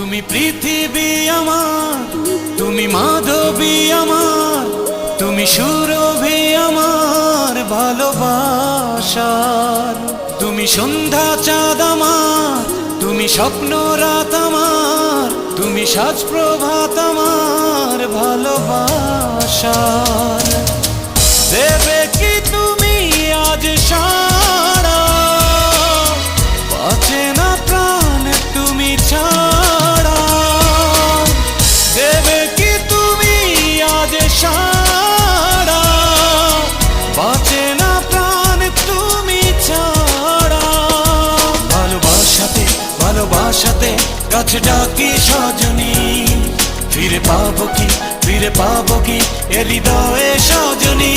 তুমি পৃথিবী আমার, তুমি মাধবী আমার, তুমি সুরভি আমার ভালোবাসার। তুমি সন্ধ্যা চাঁদ আমার, তুমি স্বপ্ন রাত আমার, তুমি সাজ প্রভাত আমার ভালোবাসার। দেবে কি তুমি আজ সাড়া, বাঁচে না প্রাণ তুমি ছাড়া। দেবে কি তুমি আজ সাড়া, বাঁচে না প্রাণ তুমি ছাড়া। ভালোবাসাতে ভালোবাসাতে কাছে ডাকি সজনী, ফিরে পাবো কি, ফিরে পাবো কি এ হৃদয়ে সজনী।